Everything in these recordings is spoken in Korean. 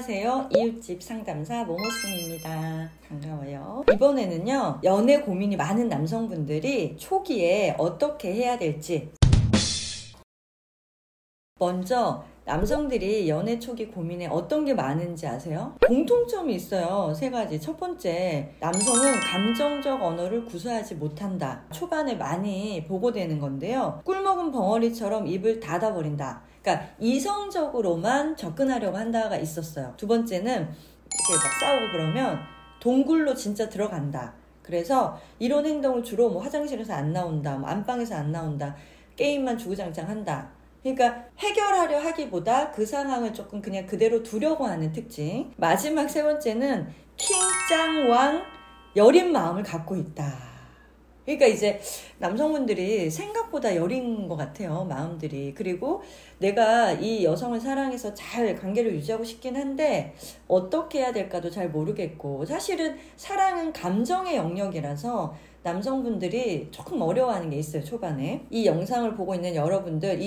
안녕하세요. 이웃집 상담사 모모쌤입니다. 반가워요. 이번에는요, 연애 고민이 많은 남성분들이 초기에 어떻게 해야 될지. 먼저 남성들이 연애 초기 고민에 어떤 게 많은지 아세요? 공통점이 있어요. 세 가지. 첫 번째, 남성은 감정적 언어를 구사하지 못한다. 초반에 많이 보고되는 건데요. 꿀먹은 벙어리처럼 입을 닫아버린다. 그러니까 이성적으로만 접근하려고 한다가 있었어요. 두 번째는 이렇게 막 싸우고 그러면 동굴로 진짜 들어간다. 그래서 이런 행동을 주로 뭐 화장실에서 안 나온다, 뭐 안방에서 안 나온다, 게임만 주구장창 한다. 그러니까 해결하려 하기보다 그 상황을 조금 그냥 그대로 두려고 하는 특징. 마지막 세 번째는 킹짱왕 여린 마음을 갖고 있다. 그러니까 이제 남성분들이 생각보다 여린 것 같아요, 마음들이. 그리고 내가 이 여성을 사랑해서 잘 관계를 유지하고 싶긴 한데 어떻게 해야 될까도 잘 모르겠고, 사실은 사랑은 감정의 영역이라서 남성분들이 조금 어려워하는 게 있어요, 초반에. 이 영상을 보고 있는 여러분들,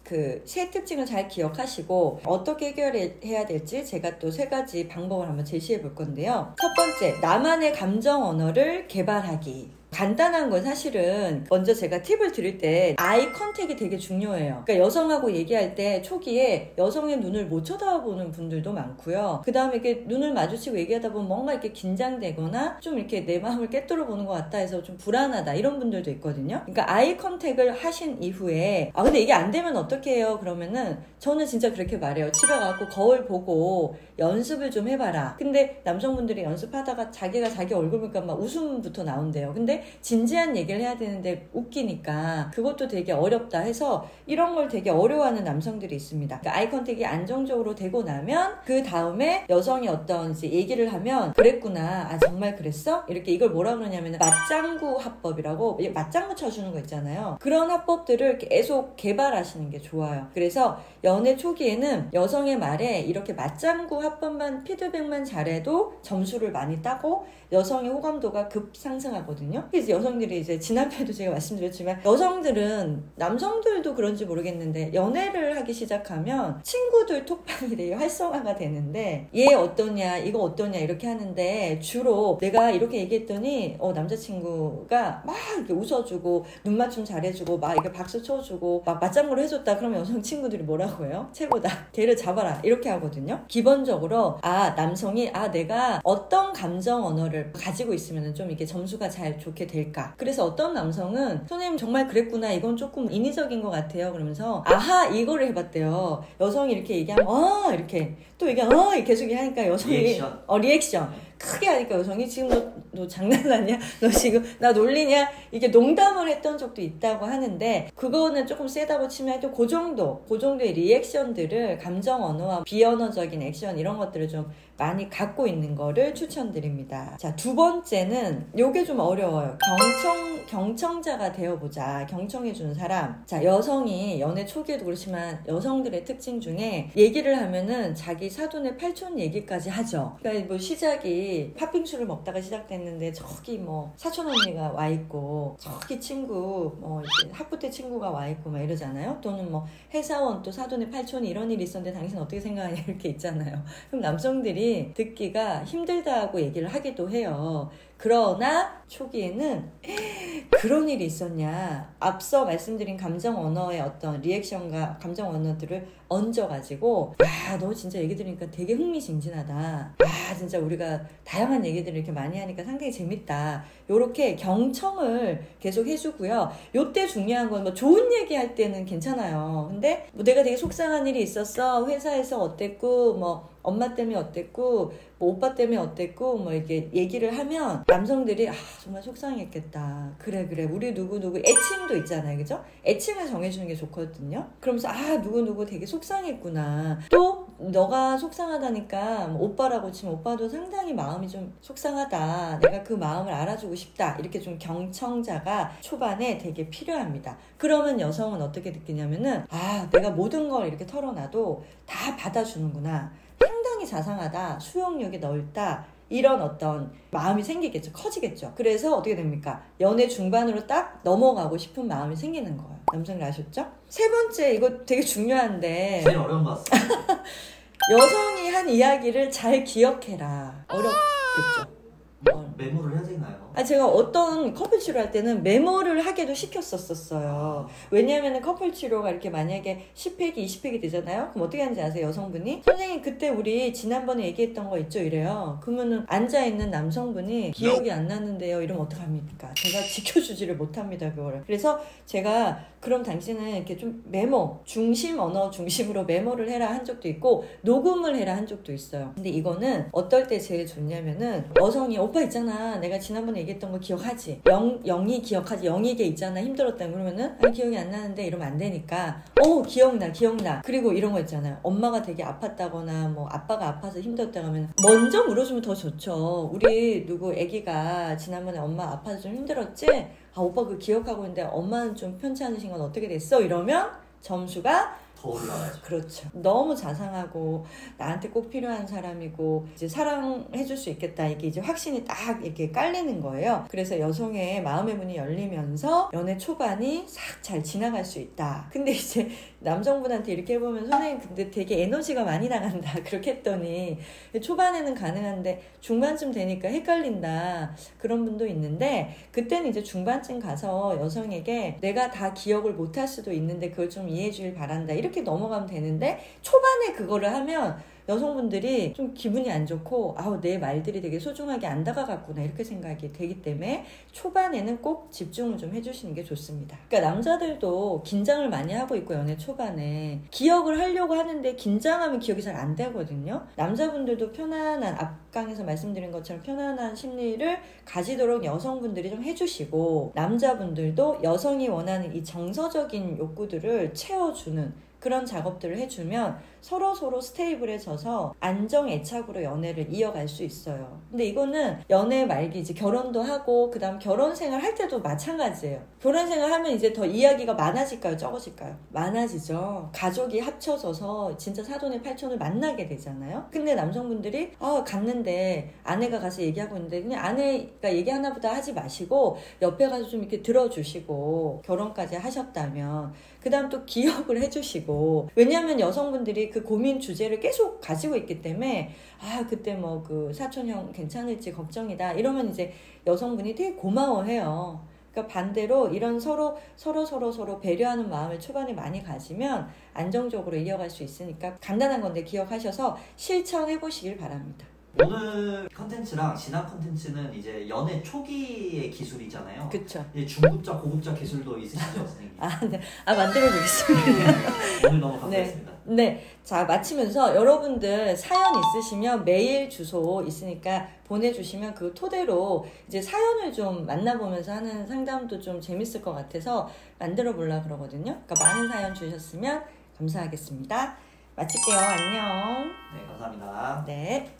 그 세 특징을 잘 기억하시고 어떻게 해결해야 될지 제가 또 세 가지 방법을 한번 제시해 볼 건데요. 첫 번째, 나만의 감정 언어를 개발하기. 간단한 건 사실은 먼저 제가 팁을 드릴 때 아이 컨택이 되게 중요해요. 그러니까 여성하고 얘기할 때 초기에 여성의 눈을 못 쳐다보는 분들도 많고요. 그 다음에 이렇게 눈을 마주치고 얘기하다 보면 뭔가 이렇게 긴장되거나 좀 이렇게 내 마음을 꿰뚫어 보는 것 같다 해서 좀 불안하다, 이런 분들도 있거든요. 그러니까 아이 컨택을 하신 이후에 근데 이게 안 되면 어떻게 해요? 그러면은 저는 진짜 그렇게 말해요. 집에 가고 거울 보고 연습을 좀 해봐라. 근데 남성분들이 연습하다가 자기가 자기 얼굴 보니까 막 웃음부터 나온대요. 근데 진지한 얘기를 해야 되는데 웃기니까 그것도 되게 어렵다 해서 이런 걸 되게 어려워하는 남성들이 있습니다. 그러니까 아이 컨택이 안정적으로 되고 나면 그 다음에 여성이 어떤 이제 얘기를 하면 그랬구나, 아 정말 그랬어? 이렇게, 이걸 뭐라 그러냐면 맞장구 화법이라고, 맞장구 쳐주는 거 있잖아요. 그런 화법들을 계속 개발하시는 게 좋아요. 그래서 연애 초기에는 여성의 말에 이렇게 맞장구 화법만, 피드백만 잘해도 점수를 많이 따고 여성의 호감도가 급상승하거든요. 그래서 여성들이 이제 지난번에도 제가 말씀드렸지만 여성들은, 남성들도 그런지 모르겠는데 연애를 하기 시작하면 친구들 톡방이 되게 활성화가 되는데 얘 어떠냐, 이거 어떠냐 이렇게 하는데 주로 내가 이렇게 얘기했더니 남자친구가 막 이렇게 웃어주고 눈맞춤 잘해주고 막 이렇게 박수 쳐주고 막 맞장구를 해줬다. 그러면 여성 친구들이 뭐라고 해요? 최고다, 걔를 잡아라, 이렇게 하거든요. 기본적으로 남성이 내가 어떤 감정 언어를 가지고 있으면 좀 이게 점수가 잘 좋게 될까. 그래서 어떤 남성은 선생님 정말 그랬구나, 이건 조금 인위적인 것 같아요 그러면서 이거를 해봤대요. 여성이 이렇게 얘기하면 이렇게 또 얘기하면 계속 하니까 여성이 리액션 크게 하니까 여성이 지금 너 장난하냐? 너 지금 나 놀리냐? 이게 농담을 했던 적도 있다고 하는데, 그거는 조금 세다고 치면 또 그 정도의 리액션들을, 감정 언어와 비언어적인 액션 이런 것들을 좀 많이 갖고 있는 거를 추천드립니다. 자, 두 번째는 요게 좀 어려워요. 경청자가 되어보자. 경청해주는 사람. 자, 여성이 연애 초기에도 그렇지만 여성들의 특징 중에 얘기를 하면은 자기 사돈의 팔촌 얘기까지 하죠. 그러니까 뭐 시작이 팥빙수를 먹다가 시작됐는데 저기 뭐 사촌 언니가 와 있고 저기 친구 이제 학부 때 친구가 와 있고 막 이러잖아요. 또는 뭐 회사원 또 사돈의 팔촌이 이런 일이 있었는데 당신 어떻게 생각하냐 이렇게 있잖아요. 그럼 남성들이 듣기가 힘들다고 얘기를 하기도 해요. 그러나 초기에는 그런 일이 있었냐, 앞서 말씀드린 감정 언어의 어떤 리액션과 감정 언어들을 얹어가지고 너 진짜 얘기 들으니까 되게 흥미진진하다, 진짜 우리가 다양한 얘기들을 이렇게 많이 하니까 상당히 재밌다, 요렇게 경청을 계속 해주고요. 요때 중요한 건 뭐 좋은 얘기 할 때는 괜찮아요. 근데 뭐 내가 되게 속상한 일이 있었어, 회사에서 어땠고, 뭐 엄마 때문에 어땠고, 뭐 오빠 때문에 어땠고, 뭐 이렇게 얘기를 하면 남성들이 정말 속상했겠다, 그래 우리 누구누구, 애칭도 있잖아요, 그죠? 애칭을 정해주는 게 좋거든요. 그러면서 누구누구 되게 속상했구나, 또 너가 속상하다니까 뭐 오빠라고 치면 오빠도 상당히 마음이 좀 속상하다, 내가 그 마음을 알아주고 싶다, 이렇게 좀 경청자가 초반에 되게 필요합니다. 그러면 여성은 어떻게 느끼냐면은 내가 모든 걸 이렇게 털어놔도 다 받아주는구나, 상당히 자상하다, 수용력이 넓다, 이런 어떤 마음이 생기겠죠. 커지겠죠. 그래서 어떻게 됩니까? 연애 중반으로 딱 넘어가고 싶은 마음이 생기는 거예요. 남성들 아셨죠? 세 번째, 이거 되게 중요한데 제일 어려운 것 같습니다. 여성이 한 이야기를 잘 기억해라. 어렵겠죠. 메모를 해야 되나요? 제가 어떤 커플 치료할 때는 메모를 하게도 시켰었어요. 왜냐하면 커플 치료가 이렇게 만약에 10페이지, 20페이지 되잖아요? 그럼 어떻게 하는지 아세요, 여성분이? 선생님, 그때 우리 지난번에 얘기했던 거 있죠? 이래요. 그러면은 앉아있는 남성분이 기억이 안 나는데요? 이러면 어떡합니까? 제가 지켜주지를 못합니다, 그거를. 그래서 제가 그럼 당신은 이렇게 좀 메모, 언어 중심으로 메모를 해라 한 적도 있고, 녹음을 해라 한 적도 있어요. 근데 이거는 어떨 때 제일 좋냐면은, 여성이, 오빠 있잖아. 내가 지난번에 얘기했던 거 기억하지? 영이 기억하지? 영이게 있잖아. 힘들었다. 그러면은, 아니, 기억이 안 나는데 이러면 안 되니까, 기억나. 그리고 이런 거 있잖아요. 엄마가 되게 아팠다거나, 뭐, 아빠가 아파서 힘들었다고 하면, 먼저 물어주면 더 좋죠. 우리 애기가 지난번에 엄마 아파서 좀 힘들었지? 오빠 그거 기억하고 있는데 엄마는 좀 편치 않으신 건 어떻게 됐어? 이러면 점수가 더 올라가죠. 그렇죠. 너무 자상하고 나한테 꼭 필요한 사람이고 이제 사랑해줄 수 있겠다. 이게 이제 확신이 딱 이렇게 깔리는 거예요. 그래서 여성의 마음의 문이 열리면서 연애 초반이 싹 잘 지나갈 수 있다. 근데 이제 남성분한테 이렇게 해보면 선생님 근데 되게 에너지가 많이 나간다. 그렇게 했더니 초반에는 가능한데 중반쯤 되니까 헷갈린다. 그런 분도 있는데 그때는 이제 중반쯤 가서 여성에게 내가 다 기억을 못할 수도 있는데 그걸 좀 이해해 주길 바란다. 이렇게 넘어가면 되는데 초반에 그거를 하면 여성분들이 좀 기분이 안 좋고 내 말들이 되게 소중하게 안 다가갔구나 이렇게 생각이 되기 때문에 초반에는 꼭 집중을 좀 해주시는 게 좋습니다. 그러니까 남자들도 긴장을 많이 하고 있고 연애 초반에 기억을 하려고 하는데 긴장하면 기억이 잘 안 되거든요. 남자분들도 편안한 앞강에서 말씀드린 것처럼 편안한 심리를 가지도록 여성분들이 좀 해주시고 남자분들도 여성이 원하는 이 정서적인 욕구들을 채워주는 그런 작업들을 해주면 서로 스테이블해져서 안정애착으로 연애를 이어갈 수 있어요. 근데 이거는 연애 말기 이제 결혼도 하고 그 다음 결혼 생활 할 때도 마찬가지예요. 결혼 생활 하면 이제 더 이야기가 많아질까요? 적어질까요? 많아지죠. 가족이 합쳐져서 진짜 사돈의 팔촌을 만나게 되잖아요. 근데 남성분들이 갔는데 아내가 가서 얘기하고 있는데 그냥 아내가 얘기하나 보다 하지 마시고 옆에 가서 좀 이렇게 들어주시고 결혼까지 하셨다면 그 다음 또 기억을 해주시고 왜냐하면 여성분들이 그 고민 주제를 계속 가지고 있기 때문에 그때 뭐 그 사촌형 괜찮을지 걱정이다 이러면 이제 여성분이 되게 고마워해요. 그러니까 반대로 이런 서로 배려하는 마음을 초반에 많이 가지면 안정적으로 이어갈 수 있으니까 간단한 건데 기억하셔서 실천해 보시길 바랍니다. 오늘 컨텐츠랑 지난 컨텐츠는 이제 연애 초기의 기술이잖아요. 그렇죠. 중급자, 고급자 기술도 있으시죠, 선생님? 네. 만들어드리겠습니다. 오늘 너무 감사했습니다. 네. 자, 마치면서 여러분들 사연 있으시면 메일 주소 있으니까 보내주시면 그 토대로 이제 사연을 좀 만나보면서 하는 상담도 좀 재밌을 것 같아서 만들어 보려고 그러거든요. 그러니까 많은 사연 주셨으면 감사하겠습니다. 마칠게요. 안녕. 네, 감사합니다. 네.